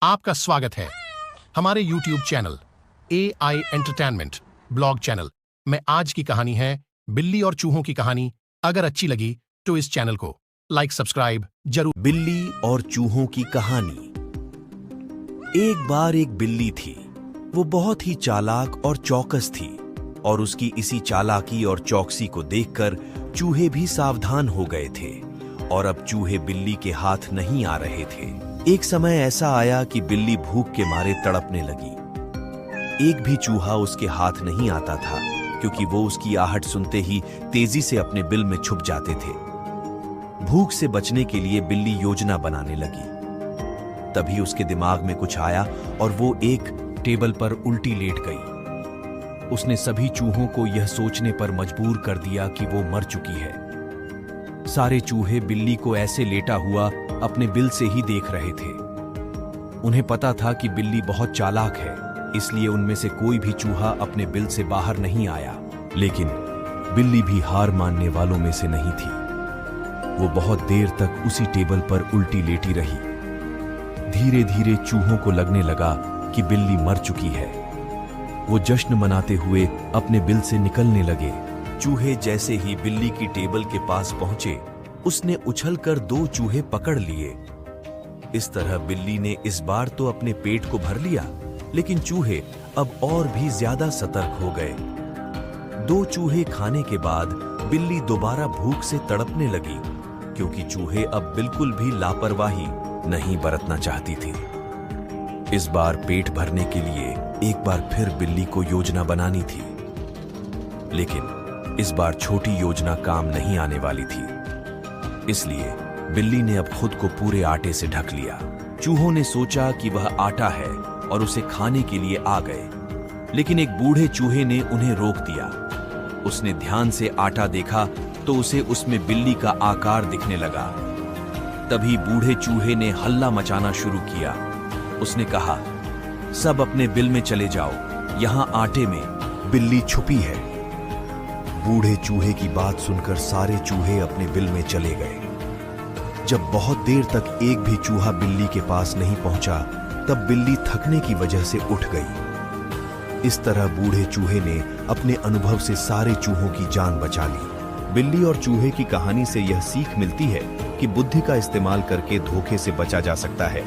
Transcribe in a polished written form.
आपका स्वागत है हमारे YouTube channel AI entertainment blog channel में। आज की कहानी है बिल्ली और चूहों की कहानी। अगर अच्छी लगी तो इस चैनल को लाइक सब्सक्राइब जरूर। बिल्ली और चूहों की कहानी। एक बार एक बिल्ली थी। वो बहुत ही चालाक और चौकस थी और उसकी इसी चालाकी और चौकसी को देखकर चूहे भी सावधान हो गए थे और अब चूहे बिल्ली के हाथ नहीं आ रहे थे। एक समय ऐसा आया कि बिल्ली भूख के मारे तड़पने लगी। एक भी चूहा उसके हाथ नहीं आता था क्योंकि वो उसकी आहट सुनते ही तेजी से अपने बिल में छुप जाते थे। भूख से बचने के लिए बिल्ली योजना बनाने लगी। तभी उसके दिमाग में कुछ आया और वो एक टेबल पर उल्टी लेट गई। उसने सभी चूहों को यह सोचने पर मजबूर कर दिया कि वो मर चुकी है। सारे चूहे बिल्ली को ऐसे लेटा हुआ अपने बिल से ही देख रहे थे। उन्हें पता था कि बिल्ली बहुत चालाक है, इसलिए उनमें से कोई भी चूहा अपने बिल से बाहर नहीं आया। लेकिन बिल्ली भी हार मानने वालों में से नहीं थी। वो बहुत देर तक उसी टेबल पर उल्टी लेटी रही। धीरे धीरे चूहों को लगने लगा कि बिल्ली मर चुकी है। वो जश्न मनाते हुए अपने बिल से निकलने लगे। चूहे जैसे ही बिल्ली की टेबल के पास पहुंचे, उसने उछलकर 2 चूहे पकड़ लिए। इस तरह बिल्ली ने इस बार तो अपने पेट को भर लिया, लेकिन चूहे अब और भी ज्यादा सतर्क हो गए। 2 चूहे खाने के बाद बिल्ली दोबारा भूख से तड़पने लगी क्योंकि चूहे अब बिल्कुल भी लापरवाही नहीं बरतना चाहती थी। इस बार पेट भरने के लिए एक बार फिर बिल्ली को योजना बनानी थी, लेकिन इस बार छोटी योजना काम नहीं आने वाली थी। इसलिए बिल्ली ने अब खुद को पूरे आटे से ढक लिया। चूहों ने सोचा कि वह आटा है और उसे खाने के लिए आ गए, लेकिन एक बूढ़े चूहे ने उन्हें रोक दिया। उसने ध्यान से आटा देखा तो उसे उसमें बिल्ली का आकार दिखने लगा। तभी बूढ़े चूहे ने हल्ला मचाना शुरू किया। उसने कहा, सब अपने बिल में चले जाओ, यहां आटे में बिल्ली छुपी है। बूढ़े चूहे की बात सुनकर सारे चूहे अपने बिल में चले गए। जब बहुत देर तक एक भी चूहा बिल्ली के पास नहीं पहुंचा, तब बिल्ली थकने की वजह से उठ गई। इस तरह बूढ़े चूहे ने अपने अनुभव से सारे चूहों की जान बचा ली। बिल्ली और चूहे की कहानी से यह सीख मिलती है कि बुद्धि का इस्तेमाल करके धोखे से बचा जा सकता है।